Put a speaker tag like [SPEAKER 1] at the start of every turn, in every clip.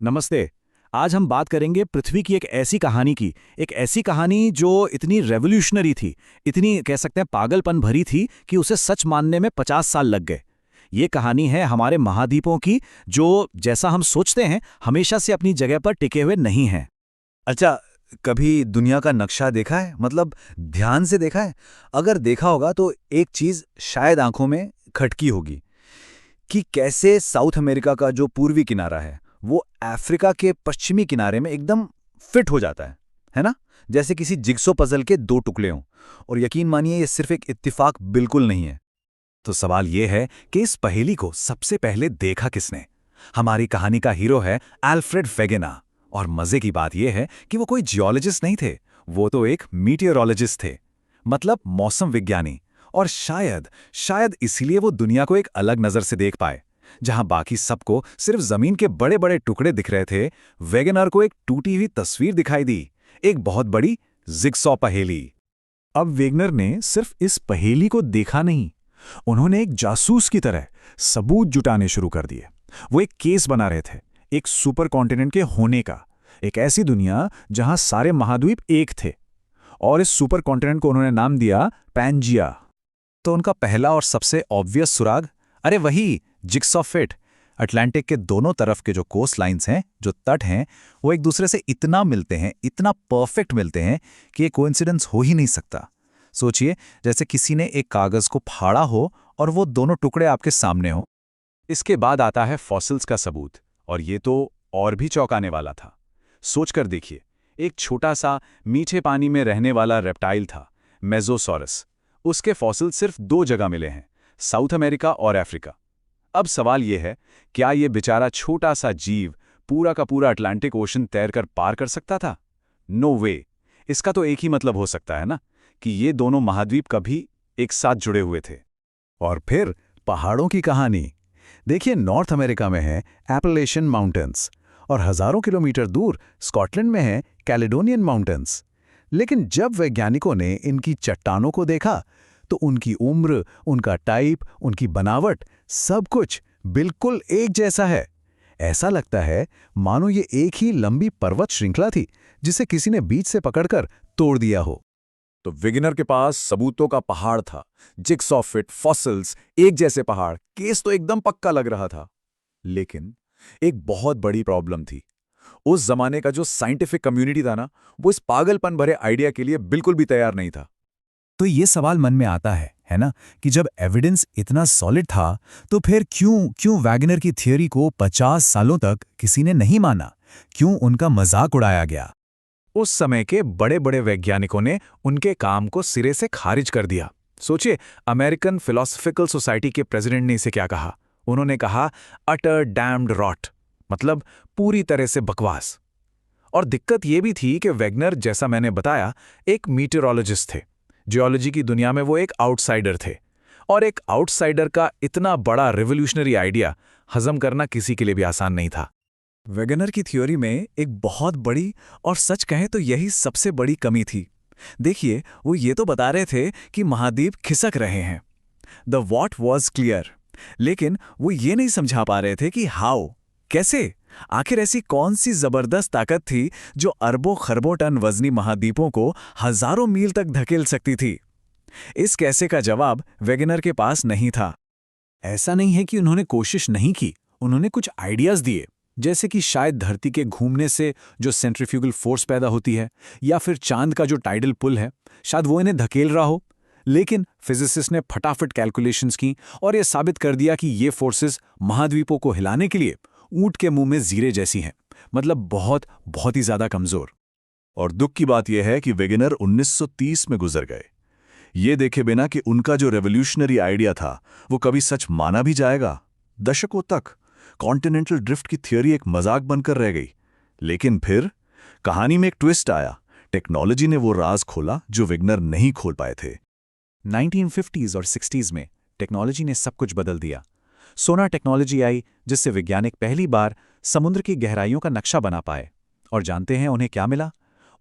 [SPEAKER 1] नमस्ते। आज हम बात करेंगे पृथ्वी की एक ऐसी कहानी जो इतनी रेवोल्यूशनरी थी, इतनी कह सकते हैं पागलपन भरी थी कि उसे सच मानने में 50 साल लग गए। ये कहानी है हमारे महाद्वीपों की, जो जैसा हम सोचते हैं हमेशा से अपनी जगह पर टिके हुए नहीं हैं।
[SPEAKER 2] अच्छा, कभी दुनिया का नक्शा देखा है? मतलब ध्यान से देखा है? अगर देखा होगा तो एक चीज शायद आंखों में खटकी होगी कि कैसे साउथ अमेरिका का जो पूर्वी किनारा है वो अफ्रीका के पश्चिमी किनारे में एकदम फिट हो जाता है ना? जैसे किसी जिग्सो पजल के दो टुकड़े हों। और यकीन मानिए ये सिर्फ एक इत्तेफाक बिल्कुल नहीं है।
[SPEAKER 1] तो सवाल ये है कि इस पहेली को सबसे पहले देखा किसने? हमारी कहानी का हीरो है अल्फ्रेड वेगेना। और मजे की बात यह है कि वो कोई जियोलॉजिस्ट नहीं थे, वो तो एक मीटियोरोलॉजिस्ट थे, मतलब मौसम विज्ञानी। और शायद शायद इसीलिए वो दुनिया को एक अलग नजर से देख पाए। जहां बाकी सबको सिर्फ जमीन के बड़े बड़े टुकड़े दिख रहे थे, वेगेनर को एक टूटी हुई तस्वीर दिखाई दी, एक बहुत बड़ी जिगसॉ पहेली। अब वेगनर ने सिर्फ इस पहेली को देखा नहीं, उन्होंने एक जासूस की तरह सबूत जुटाने शुरू कर दिए। वो एक केस बना रहे थे, एक सुपर कॉन्टिनेंट के होने का, एक ऐसी दुनिया जहां सारे महाद्वीप एक थे। और इस सुपर कॉन्टिनेंट को उन्होंने नाम दिया पैंजिया। तो उनका पहला और सबसे ऑब्वियस सुराग, अरे वही जिग्सॉ फिट। अटलांटिक के दोनों तरफ के जो कोस्ट लाइन्स हैं, जो तट हैं, वो एक दूसरे से इतना मिलते हैं, इतना परफेक्ट मिलते हैं कि ये कोइंसिडेंस हो ही नहीं सकता। सोचिए, जैसे किसी ने एक कागज को फाड़ा हो और वो दोनों टुकड़े आपके सामने हो। इसके बाद आता है फॉसिल्स का सबूत, और ये तो और भी चौंकाने वाला था। सोचकर देखिए, एक छोटा सा मीठे पानी में रहने वाला रेप्टाइल था, मेजोसॉरस। उसके फॉसिल सिर्फ दो जगह मिले हैं, साउथ अमेरिका और अफ्रीका। अब सवाल यह है, क्या ये बेचारा छोटा सा जीव पूरा का पूरा अटलांटिक ओशन तैरकर पार कर सकता था? नो वे। इसका तो एक ही मतलब हो सकता है ना, कि ये दोनों महाद्वीप कभी एक साथ जुड़े हुए थे। और फिर पहाड़ों की कहानी देखिए। नॉर्थ अमेरिका में है एपलेशियन माउंटेन्स, और हजारों किलोमीटर दूर स्कॉटलैंड में है कैलेडोनियन माउंटेन्स। लेकिन जब वैज्ञानिकों ने इनकी चट्टानों को देखा तो उनकी उम्र, उनका टाइप, उनकी बनावट, सब कुछ बिल्कुल एक जैसा है। ऐसा लगता है मानो ये एक ही लंबी पर्वत श्रृंखला थी, जिसे किसी ने बीच से पकड़कर तोड़ दिया हो।
[SPEAKER 3] तो वेगनर के पास सबूतों का पहाड़ था, जिग्सॉ फिट, फॉसिल्स, एक जैसे पहाड़, केस तो एकदम पक्का लग रहा था। लेकिन एक बहुत बड़ी प्रॉब्लम थी। उस जमाने का जो साइंटिफिक कम्युनिटी था ना, वो इस पागलपन भरे आइडिया के लिए बिल्कुल भी तैयार नहीं था।
[SPEAKER 1] तो ये सवाल मन में आता है ना, कि जब एविडेंस इतना सॉलिड था तो फिर क्यों वैगनर की थियरी को 50 सालों तक किसी ने नहीं माना? क्यों उनका मजाक उड़ाया गया? उस समय के बड़े बड़े वैज्ञानिकों ने उनके काम को सिरे से खारिज कर दिया। सोचिए, अमेरिकन फिलोसॉफिकल सोसाइटी के प्रेसिडेंट ने इसे क्या कहा? उन्होंने कहा, अटर डैम्ड रॉट, मतलब पूरी तरह से बकवास। और दिक्कत यह भी थी कि वेगनर, जैसा मैंने बताया, एक मीटेरोलॉजिस्ट थे। जियोलॉजी की दुनिया में वो एक आउटसाइडर थे, और एक आउटसाइडर का इतना बड़ा रिवोल्यूशनरी आइडिया हजम करना किसी के लिए भी आसान नहीं था। वेगनर की थ्योरी में एक बहुत बड़ी, और सच कहें तो यही सबसे बड़ी कमी थी। देखिए, वो ये तो बता रहे थे कि महाद्वीप खिसक रहे हैं, द वॉट वॉज क्लियर, लेकिन वो ये नहीं समझा पा रहे थे कि हाउ, कैसे। आखिर ऐसी कौन सी जबरदस्त ताकत थी जो अरबों खरबों टन वजनी महाद्वीपों को हजारों मील तक धकेल सकती थी? इस कैसे का जवाब वेगनर के पास नहीं था। ऐसा नहीं है कि उन्होंने कोशिश नहीं की, उन्होंने कुछ आइडियाज दिए, जैसे कि शायद धरती के घूमने से जो सेंट्रीफ्यूगल फोर्स पैदा होती है, या फिर चांद का जो टाइडल पुल है, शायद वो इन्हें धकेल रहा हो। लेकिन फिजिसिस्ट ने फटाफट कैलकुलेशंस की और यह साबित कर दिया कि ये फोर्सेस महाद्वीपों को हिलाने के लिए ऊंट के मुंह में जीरे जैसी हैं, मतलब बहुत बहुत ही ज्यादा कमजोर।
[SPEAKER 3] और दुख की बात यह है कि वेगनर 1930 में गुजर गए, ये देखे बिना कि उनका जो रेवोल्यूशनरी आइडिया था वो कभी सच माना भी जाएगा। दशकों तक कॉन्टिनेंटल ड्रिफ्ट की थियरी एक मजाक बनकर रह गई। लेकिन फिर कहानी में एक ट्विस्ट आया। टेक्नोलॉजी ने वो राज खोला जो वेगनर नहीं खोल पाए थे।
[SPEAKER 1] 1950s और 60s में टेक्नोलॉजी ने सब कुछ बदल दिया। सोनार टेक्नोलॉजी आई, जिससे वैज्ञानिक पहली बार समुद्र की गहराइयों का नक्शा बना पाए। और जानते हैं उन्हें क्या मिला?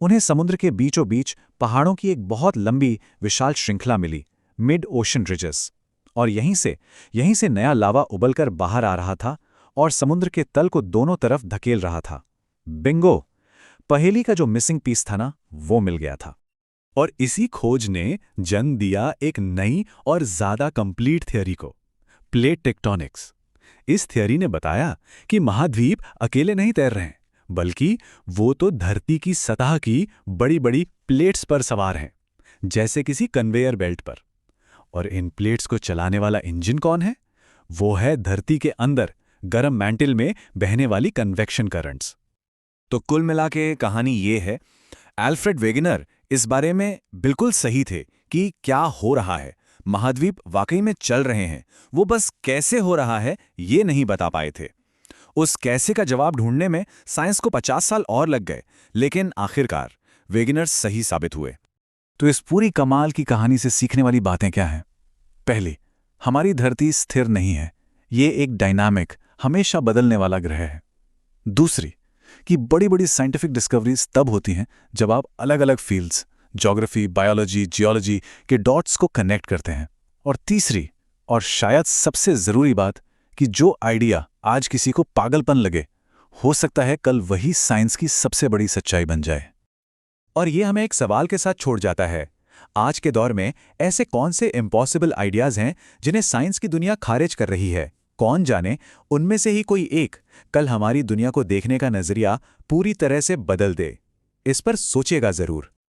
[SPEAKER 1] उन्हें समुद्र के बीचों बीच पहाड़ों की एक बहुत लंबी विशाल श्रृंखला मिली, मिड ओशन रिजेस। और यहीं से नया लावा उबलकर बाहर आ रहा था, और समुद्र के तल को दोनों तरफ धकेल रहा था। बिंगो! पहेली का जो मिसिंग पीस था ना, वो मिल गया था। और इसी खोज ने जन्म दिया एक नई और ज्यादा कंप्लीट थ्योरी को, प्लेट टेक्टोनिक्स। इस थ्योरी ने बताया कि महाद्वीप अकेले नहीं तैर रहे हैं, बल्कि वो तो धरती की सतह की बड़ी बड़ी प्लेट्स पर सवार हैं, जैसे किसी कन्वेयर बेल्ट पर। और इन प्लेट्स को चलाने वाला इंजन कौन है? वो है धरती के अंदर गर्म मैंटल में बहने वाली कन्वेक्शन करंट्स।
[SPEAKER 2] तो कुल मिला के कहानी ये है, एल्फ्रेड वेगनर इस बारे में बिल्कुल सही थे कि क्या हो रहा है, महाद्वीप वाकई में चल रहे हैं, वो बस कैसे हो रहा है ये नहीं बता पाए थे। उस कैसे का जवाब ढूंढने में साइंस को 50 साल और लग गए, लेकिन आखिरकार वेगनर सही साबित हुए।
[SPEAKER 1] तो इस पूरी कमाल की कहानी से सीखने वाली बातें क्या हैं? पहली, हमारी धरती स्थिर नहीं है, ये एक डायनामिक, हमेशा बदलने वाला ग्रह है। दूसरी, कि बड़ी बड़ी साइंटिफिक डिस्कवरीज तब होती हैं जब आप अलग अलग फील्ड्स, ज्योग्राफी, बायोलॉजी, जियोलॉजी के डॉट्स को कनेक्ट करते हैं। और तीसरी, और शायद सबसे ज़रूरी बात, कि जो आइडिया आज किसी को पागलपन लगे, हो सकता है कल वही साइंस की सबसे बड़ी सच्चाई बन जाए। और ये हमें एक सवाल के साथ छोड़ जाता है, आज के दौर में ऐसे कौन से इम्पॉसिबल आइडियाज़ हैं जिन्हें साइंस की दुनिया खारिज कर रही है? कौन जाने उनमें से ही कोई एक कल हमारी दुनिया को देखने का नजरिया पूरी तरह से बदल दे। इस पर सोचिएगा जरूर।